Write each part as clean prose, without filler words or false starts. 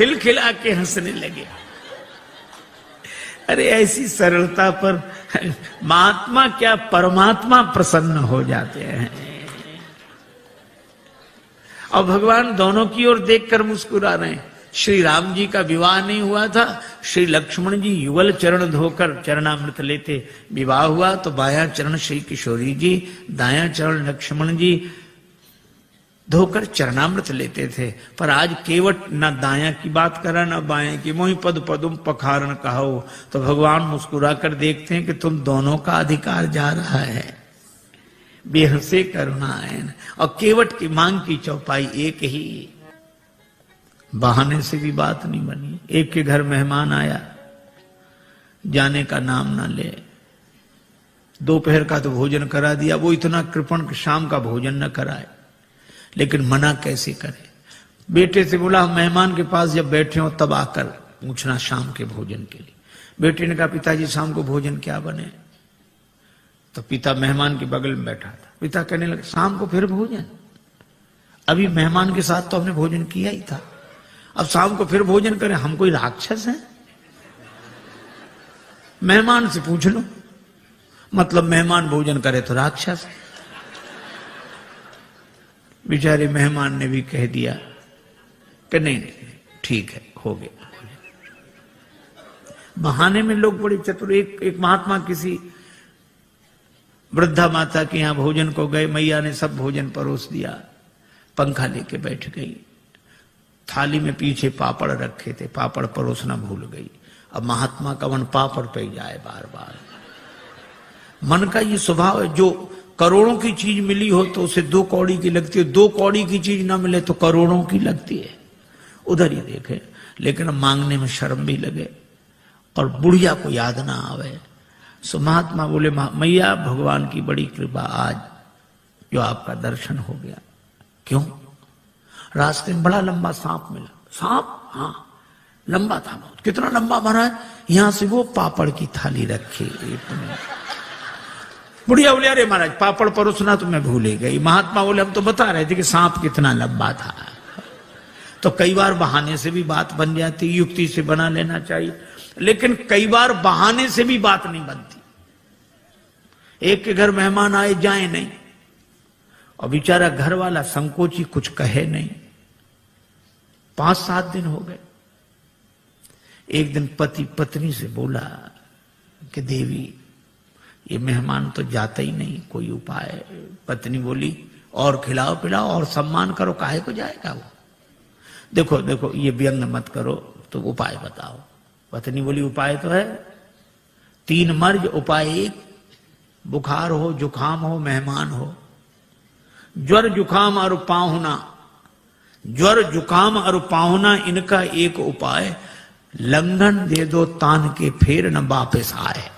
खिलखिला के हंसने लगे। अरे ऐसी सरलता पर महात्मा क्या परमात्मा प्रसन्न हो जाते हैं। और भगवान दोनों की ओर देखकर मुस्कुरा रहे हैं। श्री राम जी का विवाह नहीं हुआ था, श्री लक्ष्मण जी युगल चरण धोकर चरणामृत लेते। विवाह हुआ तो बायां चरण श्री किशोरी जी, दायां चरण लक्ष्मण जी धोकर चरणामृत लेते थे। पर आज केवट न दायां की बात करा न बाएं की, मोहि पद पदुम पखारन कहो। तो भगवान मुस्कुरा कर देखते हैं कि तुम दोनों का अधिकार जा रहा है। बेहसे करुणायन। और केवट की मांग की चौपाई एक ही, बहाने से भी बात नहीं बनी। एक के घर मेहमान आया, जाने का नाम ना ले। दोपहर का तो भोजन करा दिया, वो इतना कृपण शाम का भोजन न कराए। लेकिन मना कैसे करे। बेटे से बोला मेहमान के पास जब बैठे हो तब आकर पूछना शाम के भोजन के लिए। बेटे ने कहा पिताजी शाम को भोजन क्या बने। तो पिता मेहमान के बगल में बैठा था। पिता कहने लगे शाम को फिर भोजन, अभी मेहमान के साथ तो हमने भोजन किया ही था, अब शाम को फिर भोजन करें, हम कोई राक्षस हैं? मेहमान से पूछ लो, मतलब मेहमान भोजन करे तो राक्षस। बेचारे मेहमान ने भी कह दिया कि नहीं नहीं ठीक है, हो गया। बहाने में लोग बड़े चतुर। एक महात्मा किसी वृद्धा माता के यहां भोजन को गए, मैया ने सब भोजन परोस दिया, पंखा लेके बैठ गई। थाली में पीछे पापड़ रखे थे, पापड़ परोसना भूल गई। अब महात्मा का मन पापड़ पे जाए बार बार। मन का ये स्वभाव है, जो करोड़ों की चीज मिली हो तो उसे 2 कौड़ी की लगती है, 2 कौड़ी की चीज ना मिले तो करोड़ों की लगती है। उधर ही देखे, लेकिन मांगने में शर्म भी लगे और बुढ़िया को याद ना आवे। सो महात्मा बोले मैया भगवान की बड़ी कृपा, आज जो आपका दर्शन हो गया। क्यों? रास्ते में बड़ा लंबा सांप मिला। सांप? हाँ लंबा था बहुत। कितना लंबा भरा है? यहां से वो पापड़ की थाली रखी। बुढ़िया बोले अरे महाराज पापड़ परोसना तो मैं भूल ही गई। महात्मा बोले हम तो बता रहे थे कि सांप कितना लंबा था। तो कई बार बहाने से भी बात बन जाती, युक्ति से बना लेना चाहिए, लेकिन कई बार बहाने से भी बात नहीं बनती। एक के घर मेहमान आए जाए नहीं, और बेचारा घर वाला संकोची कुछ कहे नहीं। 5-7 दिन हो गए। एक दिन पति पत्नी से बोला कि देवी ये मेहमान तो जाता ही नहीं, कोई उपाय। पत्नी बोली और खिलाओ पिलाओ और सम्मान करो, काहे को जाएगा वो। देखो देखो ये व्यंग मत करो, तो उपाय बताओ। पत्नी बोली उपाय तो है 3 मर्ज, उपाय 1, बुखार हो जुखाम हो मेहमान हो। ज्वर जुखाम और पाहुना, ज्वर जुखाम और पाहुना इनका एक उपाय, लंघन दे दो तान के फिर न वापस आए।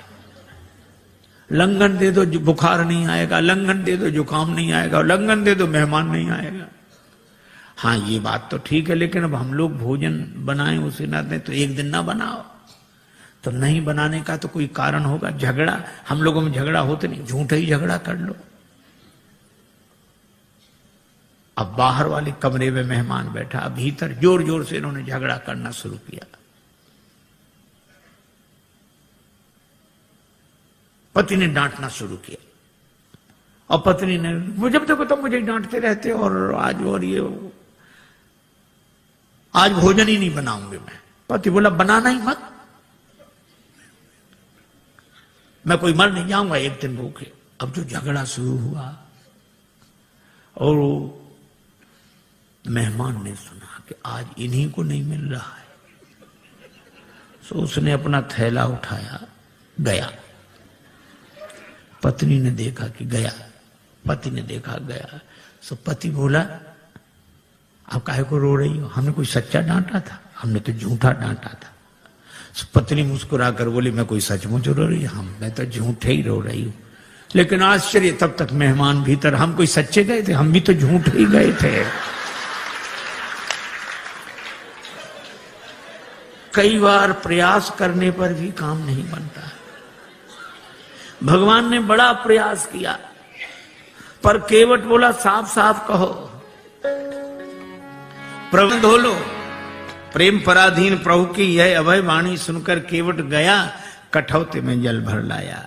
लंघन दे दो बुखार नहीं आएगा, लंघन दे दो जुकाम नहीं आएगा, लंघन दे दो मेहमान नहीं आएगा। हाँ ये बात तो ठीक है, लेकिन अब हम लोग भोजन बनाएं उसे ना दें तो एक दिन ना बनाओ। तो नहीं बनाने का तो कोई कारण होगा। झगड़ा, हम लोगों में झगड़ा होते नहीं, झूठा ही झगड़ा कर लो। अब बाहर वाले कमरे में मेहमान बैठा, अब भीतर जोर जोर से इन्होंने झगड़ा करना शुरू किया। पति ने डांटना शुरू किया, और पत्नी ने जब देखो तो मुझे डांटते रहते, और आज भोजन ही नहीं बनाऊंगे मैं। पति बोला बनाना ही मत, मैं कोई मर नहीं जाऊंगा एक दिन भूखे। अब जो झगड़ा शुरू हुआ, और मेहमान ने सुना कि आज इन्हीं को नहीं मिल रहा है, तो उसने अपना थैला उठाया गया। पत्नी ने देखा कि गया, पति ने देखा गया। सो पति बोला आप काहे को रो रही हो, हमने कोई सच्चा डांटा था, हमने तो झूठा डांटा था। सो पत्नी मुस्कुरा कर बोली मैं कोई सचमुच रो रही हूं, मैं तो झूठे ही रो रही हूं। लेकिन आश्चर्य, तब तक मेहमान भीतर, हम कोई सच्चे गए थे, हम भी तो झूठ ही गए थे। कई बार प्रयास करने पर भी काम नहीं बनता। भगवान ने बड़ा प्रयास किया, पर केवट बोला साफ साफ कहो, प्रबंध हो लो, प्रेम पराधीन प्रभु की यह अभय वाणी सुनकर केवट गया, कठौते में जल भर लाया।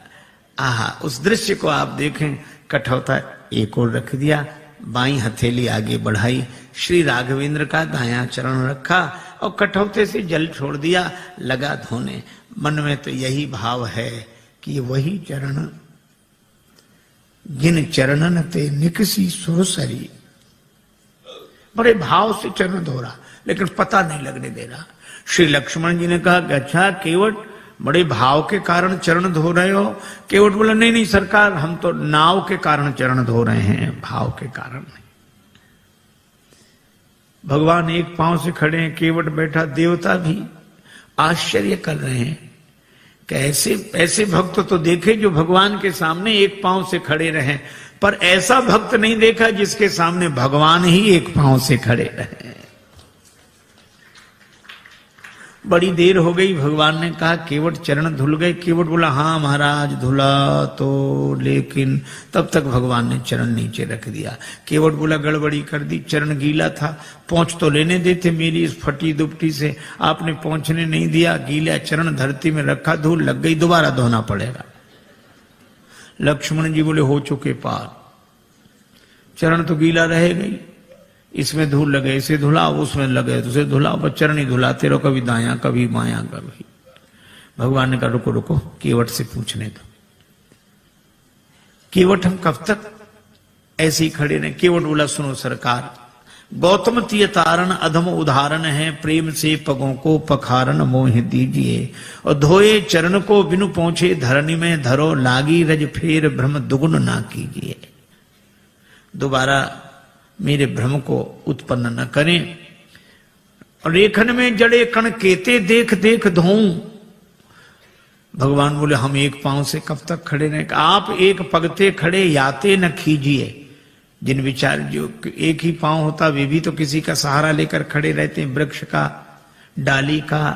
आहा, उस दृश्य को आप देखें। कठौता एक और रख दिया, बाईं हथेली आगे बढ़ाई, श्री राघवेंद्र का दायां चरण रखा और कठौते से जल छोड़ दिया, लगा धोने। मन में तो यही भाव है कि वही चरण जिन चरणन ते निकसी सुरसरी। बड़े भाव से चरण धो रहा, लेकिन पता नहीं लगने दे रहा। श्री लक्ष्मण जी ने कहा कि अच्छा केवट, बड़े भाव के कारण चरण धो रहे हो? केवट बोला नहीं नहीं सरकार, हम तो नाव के कारण चरण धो रहे हैं, भाव के कारण नहीं। भगवान एक पांव से खड़े हैं, केवट बैठा, देवता भी आश्चर्य कर रहे हैं कि ऐसे भक्त तो देखे जो भगवान के सामने एक पांव से खड़े रहे, पर ऐसा भक्त नहीं देखा जिसके सामने भगवान ही एक पांव से खड़े रहे। बड़ी देर हो गई, भगवान ने कहा केवट चरण धुल गए? केवट बोला हाँ महाराज धुला तो, लेकिन तब तक भगवान ने चरण नीचे रख दिया। केवट बोला गड़बड़ी कर दी, चरण गीला था, पहुंच तो लेने देते मेरी इस फटी दुपटी से, आपने पहुंचने नहीं दिया, गीला चरण धरती में रखा, धूल लग गई, दोबारा धोना पड़ेगा। लक्ष्मण जी बोले हो चुके पार, चरण तो गीला रहेगा ही, इसमें धूल लगे इसे धुलाओ, उसमें लगे तो उसे धुलाओ, पर चरण ही धुलाते रहो, कभी दायां कभी बायां कभी। भगवान ने कहा रुको रुको, केवट से पूछने दो। केवट हम कब तक ऐसे ही खड़े रहे? केवट बोला सुनो सरकार, गौतम तीय तारण अधम उदाहरण है, प्रेम से पगों को पखारन मोह दीजिए, और धोए चरण को बिनु पहुंचे धरनी में धरो, लागी रज फेर भ्रम दुगुन ना कीजिए। दोबारा मेरे भ्रम को उत्पन्न न करें। रेखन में जड़े कण केते देख देख धोऊं। भगवान बोले हम एक पांव से कब तक खड़े रहें? आप एक पगते खड़े याते न खीजिए। जिन विचार जो एक ही पांव होता वे भी तो किसी का सहारा लेकर खड़े रहते हैं, वृक्ष का, डाली का,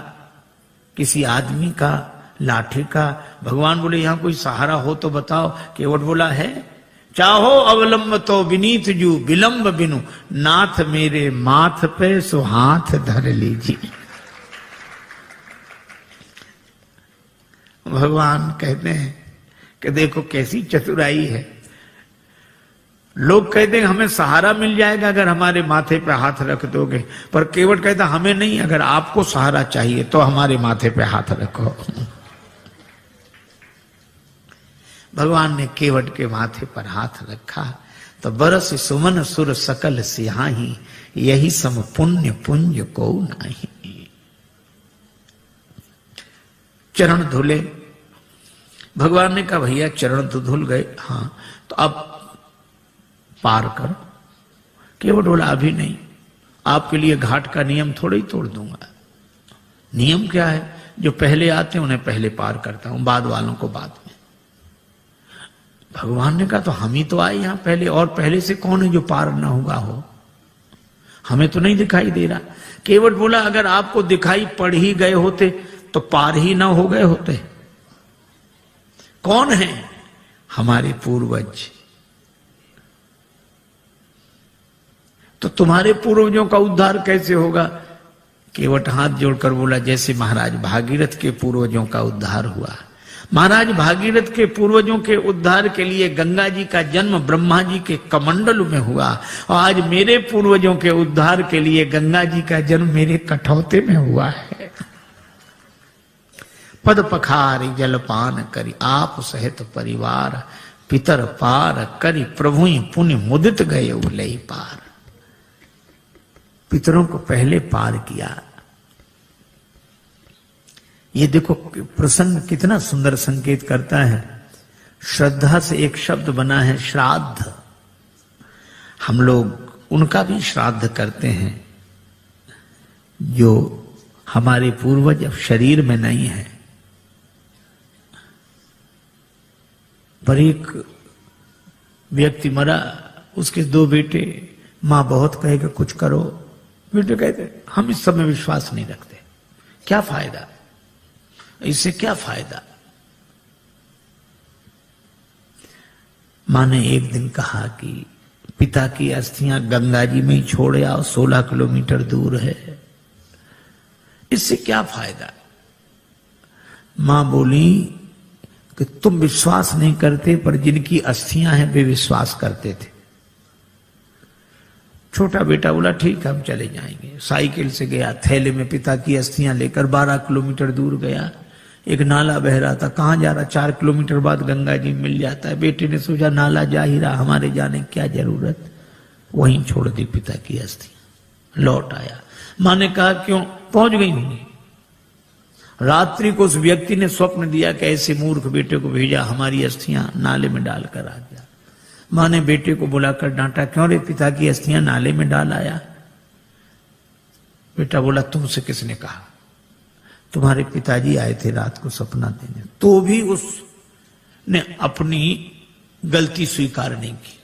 किसी आदमी का, लाठी का। भगवान बोले यहां कोई सहारा हो तो बताओ। केवट बोला है, चाहो अवलंब तो विनीत जू, विलंब बिनु नाथ मेरे माथ पे सो हाथ धर लीजिए। भगवान कहते हैं कि देखो कैसी चतुराई है। लोग कहते हैं हमें सहारा मिल जाएगा अगर हमारे माथे पे हाथ रख दोगे, पर केवट कहता हमें नहीं, अगर आपको सहारा चाहिए तो हमारे माथे पे हाथ रखो। भगवान ने केवट के माथे पर हाथ रखा तो बरस सुमन सुर सकल सिहाही, यही सम पुण्य पुंज को नहीं। चरण धुले। भगवान ने कहा भैया चरण तो धुल गए, हाँ तो अब पार करो। केवट बोला अभी नहीं, आपके लिए घाट का नियम थोड़ा ही तोड़ दूंगा। नियम क्या है? जो पहले आते हैं उन्हें पहले पार करता हूं, बाद वालों को बाद में। भगवान ने कहा तो हम ही तो आए यहां पहले, और पहले से कौन है जो पार ना हुआ हो? हमें तो नहीं दिखाई दे रहा। केवट बोला अगर आपको दिखाई पड़ ही गए होते तो पार ही ना हो गए होते। कौन है? हमारे पूर्वज। तो तुम्हारे पूर्वजों का उद्धार कैसे होगा? केवट हाथ जोड़कर बोला जैसे महाराज भागीरथ के पूर्वजों का उद्धार हुआ। महाराज भागीरथ के पूर्वजों के उद्धार के लिए गंगा जी का जन्म ब्रह्मा जी के कमंडल में हुआ, और आज मेरे पूर्वजों के उद्धार के लिए गंगा जी का जन्म मेरे कठौते में हुआ है। पद पखारी जलपान करी, आप सहित परिवार, पितर पार करी, प्रभु पुण्य मुदित गए उलई पार। पितरों को पहले पार किया। ये देखो प्रसंग कितना सुंदर संकेत करता है। श्रद्धा से एक शब्द बना है श्राद्ध। हम लोग उनका भी श्राद्ध करते हैं जो हमारे पूर्वज अब शरीर में नहीं है। पर एक व्यक्ति मरा, उसके 2 बेटे, मां बहुत कहेगा कुछ करो, बेटे कहते हम इस सब में विश्वास नहीं रखते, क्या फायदा, इससे क्या फायदा। मां ने एक दिन कहा कि पिता की अस्थियां गंगा जी में ही छोड़ आओ, 16 किलोमीटर दूर है। इससे क्या फायदा? मां बोली कि तुम विश्वास नहीं करते, पर जिनकी अस्थियां हैं वे विश्वास करते थे। छोटा बेटा बोला ठीक है हम चले जाएंगे। साइकिल से गया, थैले में पिता की अस्थियां लेकर 12 किलोमीटर दूर गया। एक नाला बह रहा था, कहां जा रहा? 4 किलोमीटर बाद गंगा जी मिल जाता है। बेटे ने सोचा नाला जा ही रहा, हमारे जाने की क्या जरूरत, वहीं छोड़ दी पिता की अस्थियां। लौट आया, मां ने कहा क्यों? पहुंच गई होंगी। रात्रि को उस व्यक्ति ने स्वप्न दिया कि ऐसे मूर्ख बेटे को भेजा, हमारी अस्थियां नाले में डालकर आ गया। मां ने बेटे को बुलाकर डांटा, क्यों रे पिता की अस्थियां नाले में डाल आया? बेटा बोला तुमसे किसने कहा? तुम्हारे पिताजी आए थे रात को सपना देने। तो भी उसने अपनी गलती स्वीकार नहीं की।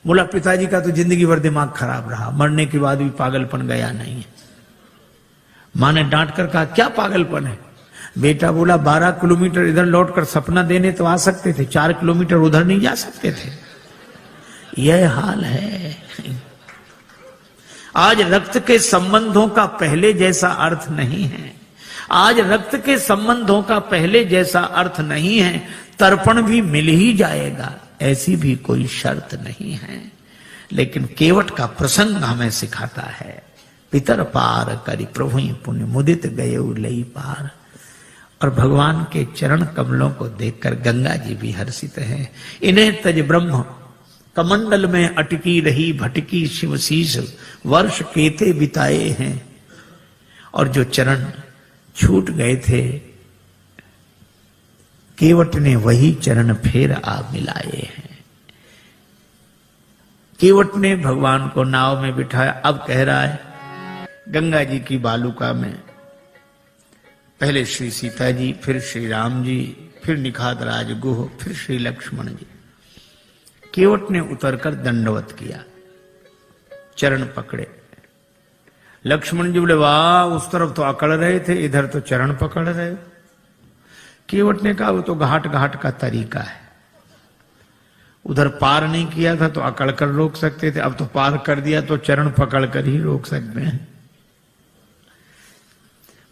बोला पिताजी का तो जिंदगी भर दिमाग खराब रहा, मरने के बाद भी पागलपन गया नहीं है। मां ने डांट कर कहा क्या पागलपन है? बेटा बोला 12 किलोमीटर इधर लौटकर सपना देने तो आ सकते थे, 4 किलोमीटर उधर नहीं जा सकते थे। यह हाल है। आज रक्त के संबंधों का पहले जैसा अर्थ नहीं है। आज रक्त के संबंधों का पहले जैसा अर्थ नहीं है। तर्पण भी मिल ही जाएगा, ऐसी भी कोई शर्त नहीं है। लेकिन केवट का प्रसंग हमें सिखाता है, पितर पार करी प्रभु पुण्य मुदित गए लई पार। और भगवान के चरण कमलों को देखकर गंगा जी भी हर्षित हैं। इन्हें तज ब्रह्म कमंडल में अटकी रही भटकी शिवशीष, वर्ष केते बिताए हैं। और जो चरण छूट गए थे, केवट ने वही चरण फिर आ मिलाए हैं। केवट ने भगवान को नाव में बिठाया। अब कह रहा है गंगा जी की बालुका में पहले श्री सीता जी, फिर श्री राम जी, फिर निखात राज गुह, फिर श्री लक्ष्मण जी। केवट ने उतरकर दंडवत किया, चरण पकड़े। लक्ष्मण जी बोले वाह, उस तरफ तो अकड़ रहे थे, इधर तो चरण पकड़ रहे हो। केवट ने कहा वो तो घाट घाट का तरीका है, उधर पार नहीं किया था तो अकड़ कर रोक सकते थे, अब तो पार कर दिया तो चरण पकड़ कर ही रोक सकते हैं।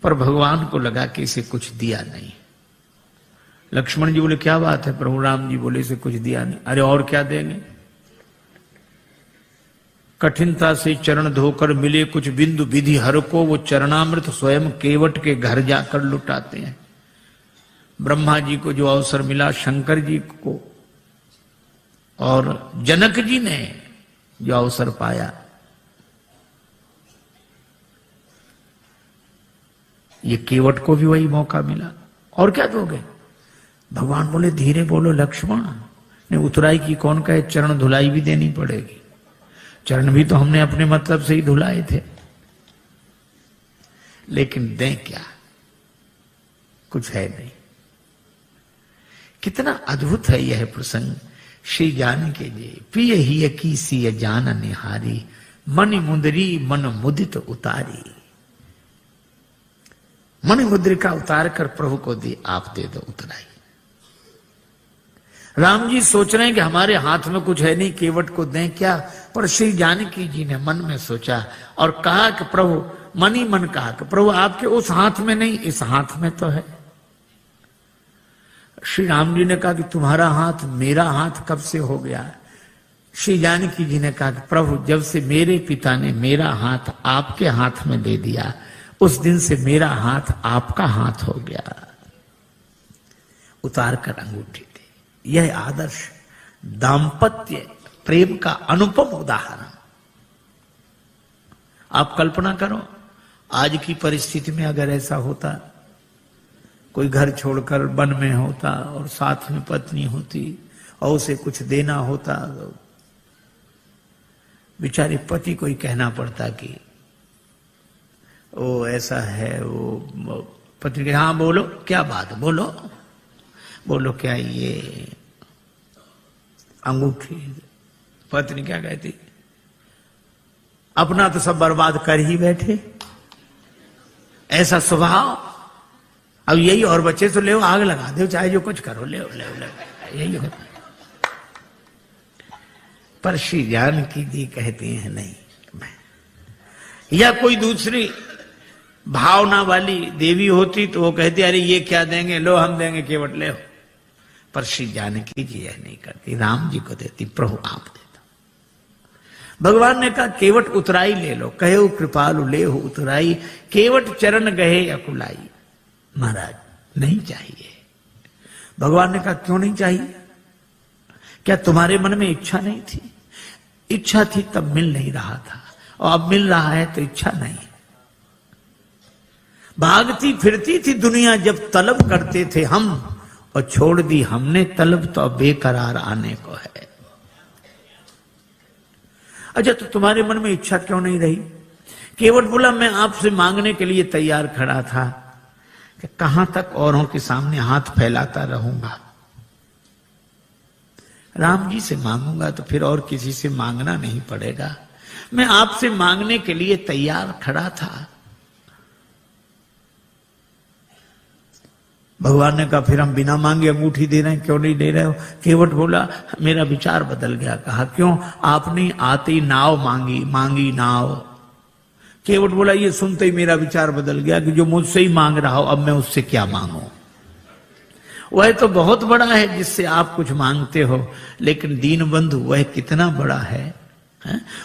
पर भगवान को लगा कि इसे कुछ दिया नहीं। लक्ष्मण जी बोले क्या बात है? प्रभु राम जी बोले इसे कुछ दिया नहीं। अरे और क्या देंगे? कठिनता से चरण धोकर मिले कुछ बिंदु विधि हर को, वो चरणामृत स्वयं केवट के घर जाकर लुटाते हैं। ब्रह्मा जी को जो अवसर मिला, शंकर जी को और जनक जी ने जो अवसर पाया, ये केवट को भी वही मौका मिला। और क्या दोगे? भगवान बोले धीरे बोलो लक्ष्मण, ने उतराई की कौन कहे, चरण धुलाई भी देनी पड़ेगी। चरण भी तो हमने अपने मतलब से ही धुलाए थे। लेकिन दें क्या? कुछ है नहीं। कितना अद्भुत है यह प्रसंग। श्री जानकी जी पिय ही की सी जान निहारी, मन मुंदरी मन मुदित उतारी। मन मुद्रिका उतार कर प्रभु को दी, आप दे दो उतराई। राम जी सोच रहे हैं कि हमारे हाथ में कुछ है नहीं, केवट को दें क्या? पर श्री जानकी जी ने मन में सोचा और कहा कि प्रभु, मन ही मन कहा कि प्रभु आपके उस हाथ में नहीं, इस हाथ में तो है। श्री राम जी ने कहा कि तुम्हारा हाथ मेरा हाथ कब से हो गया? श्री जानकी जी ने कहा कि प्रभु जब से मेरे पिता ने मेरा हाथ आपके हाथ में दे दिया, उस दिन से मेरा हाथ आपका हाथ हो गया। उतार कर अंगूठी दे। यह आदर्श दाम्पत्य प्रेम का अनुपम उदाहरण। आप कल्पना करो, आज की परिस्थिति में अगर ऐसा होता, कोई घर छोड़कर वन में होता और साथ में पत्नी होती और उसे कुछ देना होता, बेचारे पति को ही कहना पड़ता कि वो ऐसा है, वो पत्नी के हाँ बोलो क्या बात, बोलो बोलो क्या ये अंगूठी। पत्नी क्या कहती, अपना तो सब बर्बाद कर ही बैठे, ऐसा स्वभाव। अब यही और बच्चे तो ले आग लगा दो, चाहे जो कुछ करो, ले यही होता। पर श्री जानकी जी कहती हैं नहीं, या कोई दूसरी भावना वाली देवी होती तो वो कहती अरे ये क्या देंगे, लो हम देंगे केवट ले। पर श्री जानकी जी यह नहीं करती, राम जी को देती, प्रभु आप देता। भगवान ने कहा केवट उतराई ले लो, कहे कृपालु ले हो उतराई, केवट चरण गहे अकुलाई। महाराज नहीं चाहिए। भगवान ने कहा क्यों नहीं चाहिए? क्या तुम्हारे मन में इच्छा नहीं थी? इच्छा थी तब मिल नहीं रहा था, और अब मिल रहा है तो इच्छा नहीं। भागती फिरती थी दुनिया जब तलब करते थे हम, और छोड़ दी हमने तलब तो अब बेकरार आने को है। अच्छा तो तुम्हारे मन में इच्छा क्यों नहीं रही? केवट बोला मैं आपसे मांगने के लिए तैयार खड़ा था कि कहां तक औरों के सामने हाथ फैलाता रहूंगा। राम जी से मांगूंगा तो फिर और किसी से मांगना नहीं पड़ेगा। मैं आपसे मांगने के लिए तैयार खड़ा था। भगवान ने कहा फिर हम बिना मांगे अंगूठी दे रहे हैं, क्यों नहीं दे रहे हो? केवट बोला मेरा विचार बदल गया। कहा क्यों? आपने आती नाव मांगी नाव। केवट बोला ये सुनते ही मेरा विचार बदल गया कि जो मुझसे ही मांग रहा हो अब मैं उससे क्या मांगू। वह तो बहुत बड़ा है जिससे आप कुछ मांगते हो, लेकिन दीन बंधु वह कितना बड़ा है?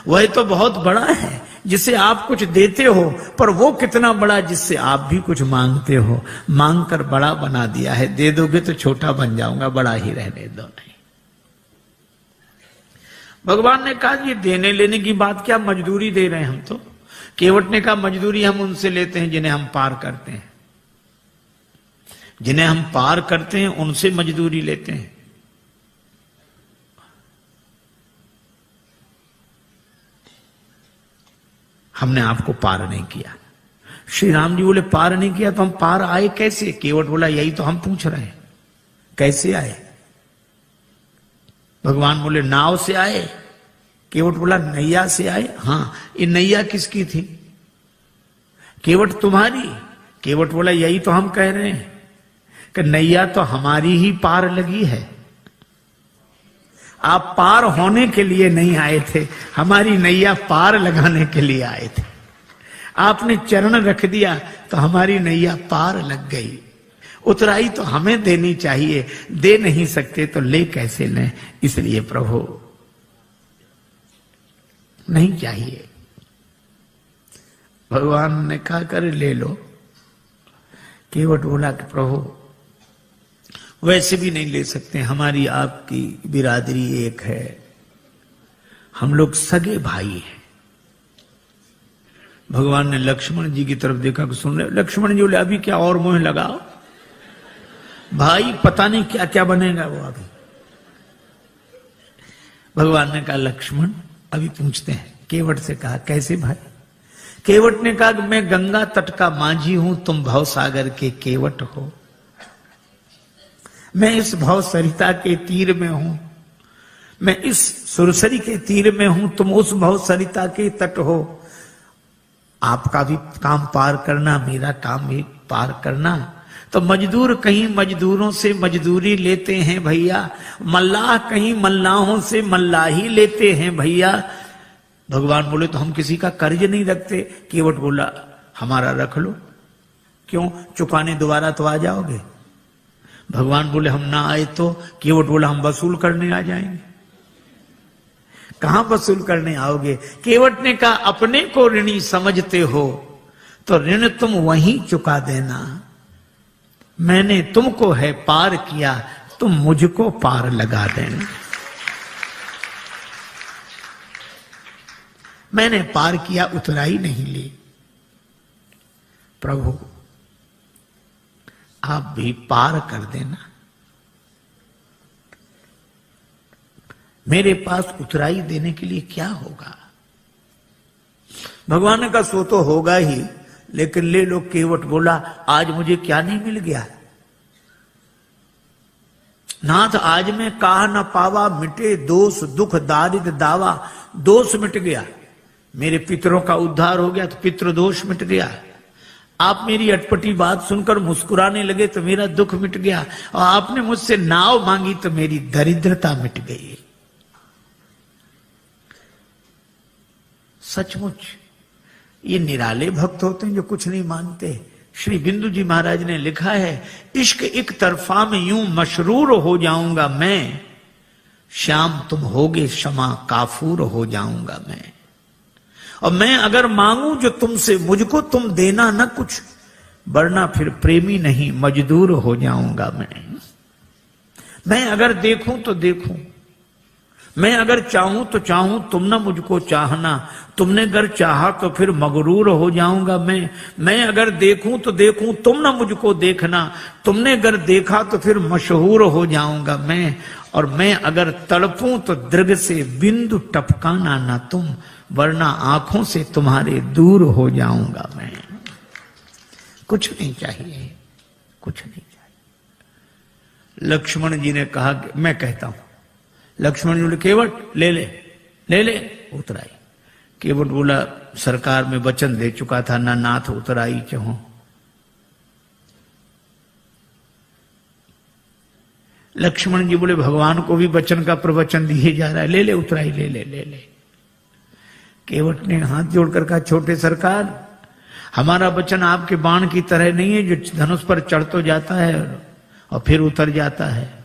वह तो बहुत बड़ा है जिससे आप कुछ देते हो, पर वो कितना बड़ा जिससे आप भी कुछ मांगते हो। मांग कर बड़ा बना दिया है, दे दोगे तो छोटा बन जाऊंगा, बड़ा ही रहने दो। नहीं, भगवान ने कहा ये देने लेने की बात क्या, मजदूरी दे रहे हैं हम तो। केवट ने कहा मजदूरी हम उनसे लेते हैं जिन्हें हम पार करते हैं, जिन्हें हम पार करते हैं उनसे मजदूरी लेते हैं। हमने आपको पार नहीं किया। श्री राम जी बोले पार नहीं किया तो हम पार आए कैसे? केवट बोला यही तो हम पूछ रहे हैं, कैसे आए? भगवान बोले नाव से आए। केवट बोला नैया से आए। हाँ, ये नैया किसकी थी? केवट तुम्हारी। केवट बोला यही तो हम कह रहे हैं कि नैया तो हमारी ही पार लगी है। आप पार होने के लिए नहीं आए थे, हमारी नैया पार लगाने के लिए आए थे। आपने चरण रख दिया तो हमारी नैया पार लग गई। उतराई तो हमें देनी चाहिए, दे नहीं सकते तो ले कैसे लें? इसलिए प्रभु नहीं चाहिए। भगवान ने कहा कर ले लो। केवट बोला कि प्रभु वैसे भी नहीं ले सकते, हमारी आपकी बिरादरी एक है, हम लोग सगे भाई हैं। भगवान ने लक्ष्मण जी की तरफ देखा कि सुन रहे। लक्ष्मण जी बोले अभी क्या और मोह लगाओ भाई, पता नहीं क्या क्या बनेगा वो अभी। भगवान ने कहा लक्ष्मण अभी पूछते हैं। केवट से कहा कैसे भाई? केवट ने कहा कि मैं गंगा तट का माझी हूं, तुम भवसागर के केवट हो। मैं इस भव सरिता के तीर में हूं, मैं इस सुरसरी के तीर में हूं, तुम उस भव सरिता के तट हो। आपका भी काम पार करना, मेरा काम भी पार करना। तो मजदूर कहीं मजदूरों से मजदूरी लेते हैं भैया, मल्लाह कहीं मल्लाहों से मल्लाही लेते हैं भैया। भगवान बोले तो हम किसी का कर्ज नहीं रखते। केवट बोला हमारा रख लो। क्यों? चुकाने दोबारा तो आ जाओगे। भगवान बोले हम ना आए तो? केवट बोला हम वसूल करने आ जाएंगे। कहां वसूल करने आओगे? केवट ने कहा अपने को ऋणी समझते हो तो ऋण तुम वहीं चुका देना। मैंने तुमको है पार किया, तुम मुझको पार लगा देना। मैंने पार किया, उतराई नहीं ली। प्रभु आप भी पार कर देना। मेरे पास उतराई देने के लिए क्या होगा? भगवान ने कहा सो तो होगा ही, लेकिन ले लो। केवट बोला आज मुझे क्या नहीं मिल गया? नाथ आज मैं कहा न पावा, मिटे दोष दुख दारिद दावा। दोष मिट गया, मेरे पितरों का उद्धार हो गया तो पितृ दोष मिट गया। आप मेरी अटपटी बात सुनकर मुस्कुराने लगे तो मेरा दुख मिट गया, और आपने मुझसे नाव मांगी तो मेरी दरिद्रता मिट गई। सचमुच ये निराले भक्त होते हैं जो कुछ नहीं मानते। श्री बिंदु जी महाराज ने लिखा है, इश्क एक तरफा में यूं मशरूर हो जाऊंगा मैं, श्याम तुम होगे क्षमा काफूर हो जाऊंगा मैं। और मैं अगर मांगू जो तुमसे मुझको तुम देना न कुछ, वरना फिर प्रेमी नहीं मजदूर हो जाऊंगा मैं अगर देखूं तो देखूं, मैं अगर चाहूं तो चाहूं, तुम ना मुझको चाहना, तुमने अगर चाहा तो फिर मगरूर हो जाऊंगा मैं अगर देखूं तो देखूं, तुम ना मुझको देखना, तुमने अगर देखा तो फिर मशहूर हो जाऊंगा मैं। और मैं अगर तड़पूं तो दृग से बिंदु टपकाना ना तुम, वरना आंखों से तुम्हारे दूर हो जाऊंगा मैं। कुछ नहीं चाहिए, कुछ नहीं चाहिए। लक्ष्मण जी ने कहा कि मैं कहता हूं। लक्ष्मण जी बोले केवट ले ले ले ले उतराई। केवट बोला सरकार में वचन दे चुका था, ना नाथ उतराई चाहो। लक्ष्मण जी बोले भगवान को भी वचन का प्रवचन दिए जा रहा है, ले ले उतराई ले ले ले ले। केवट ने हाथ जोड़कर कहा छोटे सरकार, हमारा वचन आपके बाण की तरह नहीं है जो धनुष पर चढ़ तो जाता है और फिर उतर जाता है।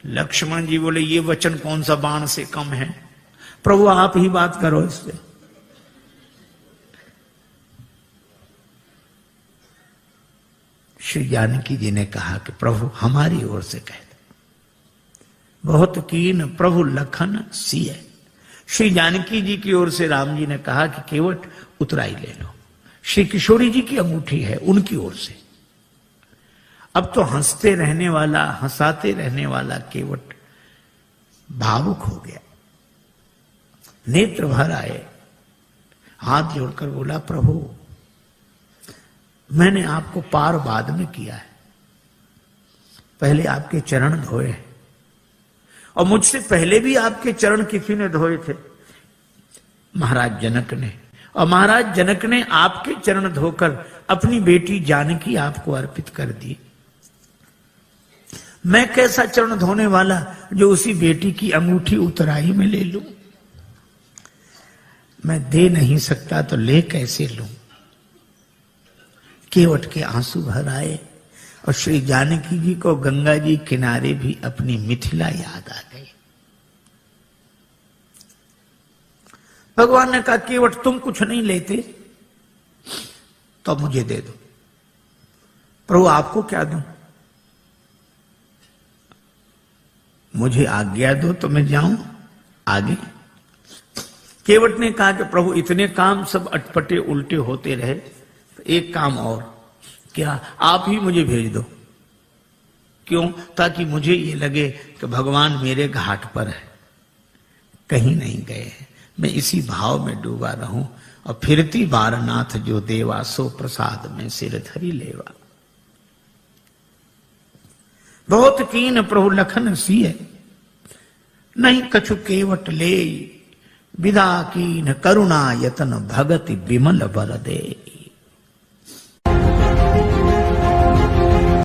लक्ष्मण जी बोले ये वचन कौन सा बाण से कम है, प्रभु आप ही बात करो इससे। श्री जानकी जी ने कहा कि प्रभु हमारी ओर से कह दो। बहुत कीन प्रभु लखन सिय। श्री जानकी जी की ओर से राम जी ने कहा कि केवट उतराई ले लो। श्री किशोरी जी की अंगूठी है उनकी ओर से। अब तो हंसते रहने वाला, हंसाते रहने वाला केवट भावुक हो गया, नेत्र भर आए, हाथ जोड़कर बोला प्रभु मैंने आपको पार बाद में किया है, पहले आपके चरण धोए और मुझसे पहले भी आपके चरण किसी ने धोए थे, महाराज जनक ने। और महाराज जनक ने आपके चरण धोकर अपनी बेटी जानकी आपको अर्पित कर दी। मैं कैसा चरण धोने वाला जो उसी बेटी की अंगूठी उतराई में ले लूं? मैं दे नहीं सकता तो ले कैसे लूं? केवट के आंसू भर आए और श्री जानकी जी को गंगा जी किनारे भी अपनी मिथिला याद आ गई। भगवान ने कहा केवट तुम कुछ नहीं लेते तो मुझे दे दो। प्रभु आपको क्या दूं? मुझे आज्ञा दो तो मैं जाऊं आगे। केवट ने कहा कि प्रभु इतने काम सब अटपटे उल्टे होते रहे, तो एक काम और, क्या आप ही मुझे भेज दो। क्यों? ताकि मुझे ये लगे कि भगवान मेरे घाट पर है, कहीं नहीं गए हैं, मैं इसी भाव में डूबा रहूं। और फिरती बारनाथ जो देवा, सो प्रसाद में सिर धरी लेवा। बहुत कीन प्रभु लखन सिय, नहीं कछु केवट ले, विदा कीन करुणा यतन भगति विमल बर दे।